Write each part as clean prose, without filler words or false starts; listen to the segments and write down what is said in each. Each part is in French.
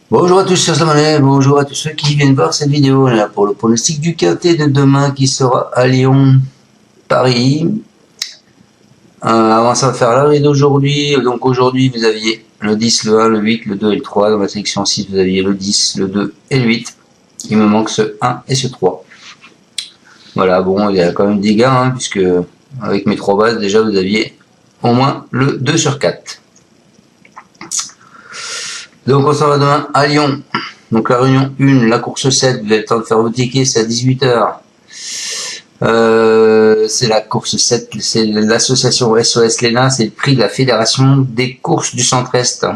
Bonjour à tous, chers abonnés, bonjour à tous ceux qui viennent voir cette vidéo. On est là pour le pronostic du quintet de demain qui sera à Lyon, Paris. Avant ça, on va faire l'arrêt d'aujourd'hui. Donc aujourd'hui, vous aviez le 10, le 1, le 8, le 2 et le 3. Dans la sélection 6, vous aviez le 10, le 2 et le 8. Il me manque ce 1 et ce 3. Voilà, bon, il y a quand même des gains, hein, puisque avec mes 3 bases, déjà, vous aviez au moins le 2 sur 4. Donc on s'en va demain à Lyon. Donc la réunion 1, la course 7, vous avez le temps de faire vos tickets, c'est à 18h. C'est la course 7, c'est l'association SOS Léna, c'est le prix de la fédération des courses du centre-est.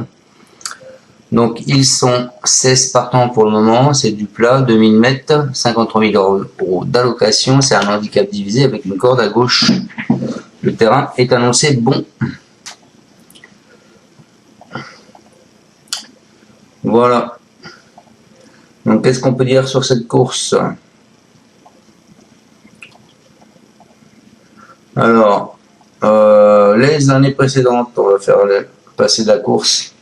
Donc ils sont 16 partants pour le moment, c'est du plat, 2000 mètres, 53 000 euros d'allocation, c'est un handicap divisé avec une corde à gauche. Le terrain est annoncé bon. Voilà. Donc qu'est-ce qu'on peut dire sur cette course? Alors, les années précédentes, on va faire passer de la course.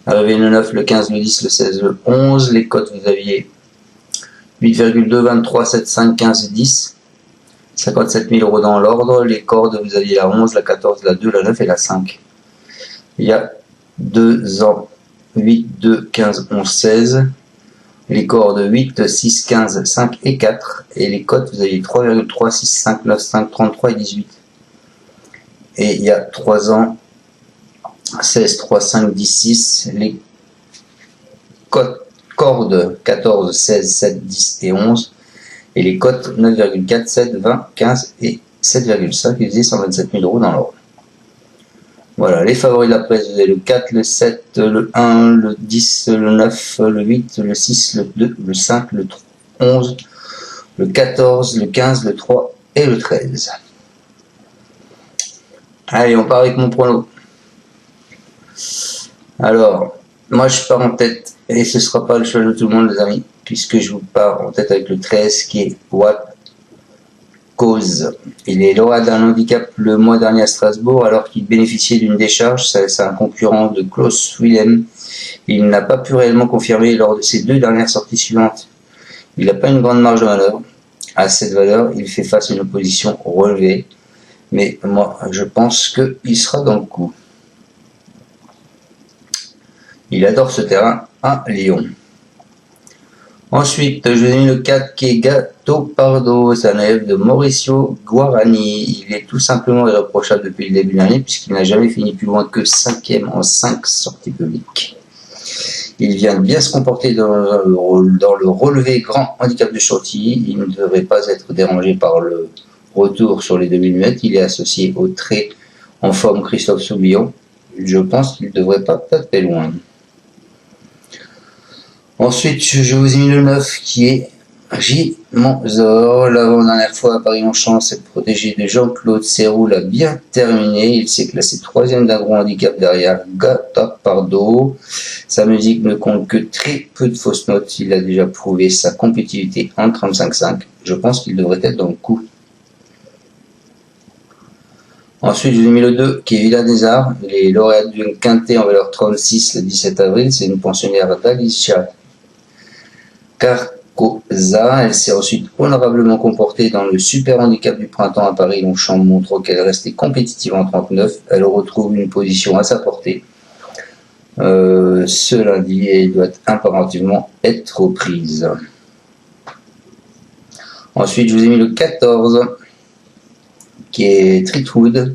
Arrivé le 9, le 15, le 10, le 16, le 11. Les cotes, vous aviez 8,2, 23, 7, 5, 15 et 10. 57 000 euros dans l'ordre. Les cordes, vous aviez la 11, la 14, la 2, la 9 et la 5. Il y a 2 ans, 8, 2, 15, 11, 16. Les cordes 8, 6, 15, 5 et 4. Et les cotes, vous aviez 3,3, 6, 5, 9, 5, 33 et 18. Et il y a 3 ans, 16, 3, 5, 10, 6. Les cordes 14, 16, 7, 10 et 11. Et les cotes 9,4, 7, 20, 15 et 7,5. Ils faisaient 127 000 euros dans l'ordre. Voilà, les favoris de la presse, vous avez le 4, le 7, le 1, le 10, le 9, le 8, le 6, le 2, le 5, le 11, le 14, le 15, le 3 et le 13. Allez, on part avec mon prono. Alors, moi je pars en tête, et ce ne sera pas le choix de tout le monde les amis, puisque je vous pars en tête avec le 13 qui est What Cause. Il est lauréat d'un handicap le mois dernier à Strasbourg alors qu'il bénéficiait d'une décharge. C'est un concurrent de Klaus Willem. Il n'a pas pu réellement confirmer lors de ses 2 dernières sorties suivantes. Il n'a pas une grande marge de manœuvre. À cette valeur, il fait face à une opposition relevée. Mais moi, je pense qu'il sera dans le coup. Il adore ce terrain à Lyon. Ensuite, je vous ai mis le 4 qui est Gato Pardo, c'est un élève de Mauricio Guarani. Il est tout simplement irréprochable depuis le début de l'année puisqu'il n'a jamais fini plus loin que 5e en 5 sorties publiques. Il vient bien se comporter dans le relevé grand handicap de Chantilly. Il ne devrait pas être dérangé par le retour sur les 2000 mètres. Il est associé au très en forme Christophe Soubillon. Je pense qu'il ne devrait pas taper loin. Ensuite, je vous ai mis le 9 qui est J. Monzor. L'avant-dernière fois à Paris-Longchamp, cette protégée de Jean-Claude Serroul a bien terminé. Il s'est classé 3e d'un gros handicap derrière Gata Pardo. Sa musique ne compte que très peu de fausses notes. Il a déjà prouvé sa compétitivité en 35,5. Je pense qu'il devrait être dans le coup. Ensuite, je vous ai mis le 2 qui est Villa des Arts. Il est lauréat d'une quintée en valeur 36 le 17 avril. C'est une pensionnaire d'Alicia Carcosa. Elle s'est ensuite honorablement comportée dans le super handicap du printemps à Paris-Longchamp, montrant qu'elle restait compétitive en 39. Elle retrouve une position à sa portée ce lundi et doit impérativement être reprise. Ensuite, je vous ai mis le 14 qui est Treatwood.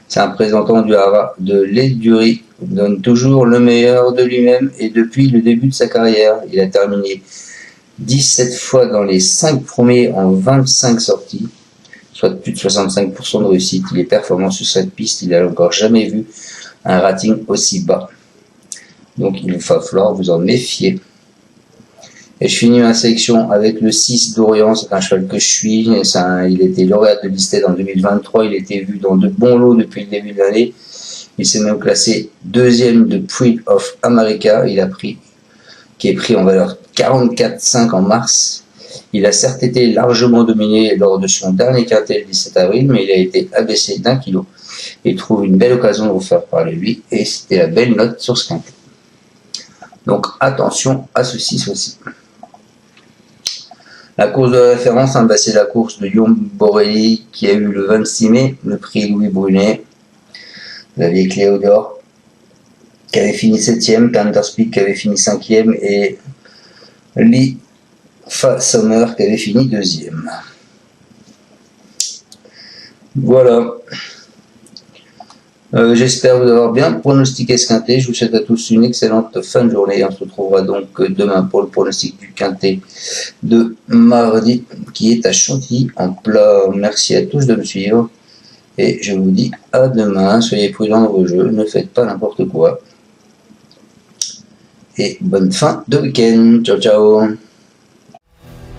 C'est un présentant du Hara de l'Edurie. Il donne toujours le meilleur de lui-même et depuis le début de sa carrière, il a terminé 17 fois dans les 5 premiers en 25 sorties, soit plus de 65% de réussite. Il est performant sur cette piste, il n'a encore jamais vu un rating aussi bas. Donc il va falloir vous en méfier. Et je finis ma sélection avec le 6 d'Orient, c'est un cheval que je suis. Il était lauréat de Listed en 2023, il était vu dans de bons lots depuis le début de l'année. Il s'est même classé 2e de Prix of America, qui est pris en valeur 44,5 en mars. Il a certes été largement dominé lors de son dernier quintet le 17 avril, mais il a été abaissé d'1 kilo. Il trouve une belle occasion de vous faire parler de lui, et c'était la belle note sur ce quintet. Donc attention à ceci aussi. La course de référence, hein, c'est la course de Guillaume Borelli qui a eu le 26 mai le prix Louis Brunet. Vous aviez Cléodore qui avait fini 7ème, Canterspeed qui avait fini 5ème et Lee Sommer qui avait fini 2ème. Voilà. J'espère vous avoir bien pronostiqué ce quintet. Je vous souhaite à tous une excellente fin de journée. On se retrouvera donc demain pour le pronostic du quintet de mardi qui est à Chantilly en plat. Merci à tous de me suivre et je vous dis à demain. Soyez prudents dans vos jeux, ne faites pas n'importe quoi. Et bonne fin de week-end. Ciao ciao.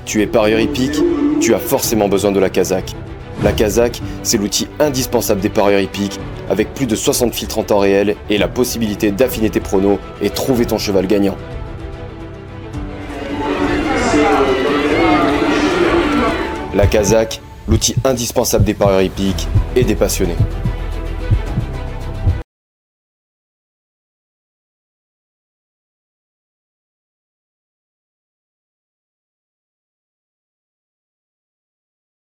Tu es parieur hippique, tu as forcément besoin de la Kazakh. La Kazakh, c'est l'outil indispensable des parieurs hippiques, avec plus de 60 filtres en temps réel et la possibilité d'affiner tes pronos et trouver ton cheval gagnant. La Kazakh, l'outil indispensable des parieurs hippiques et des passionnés.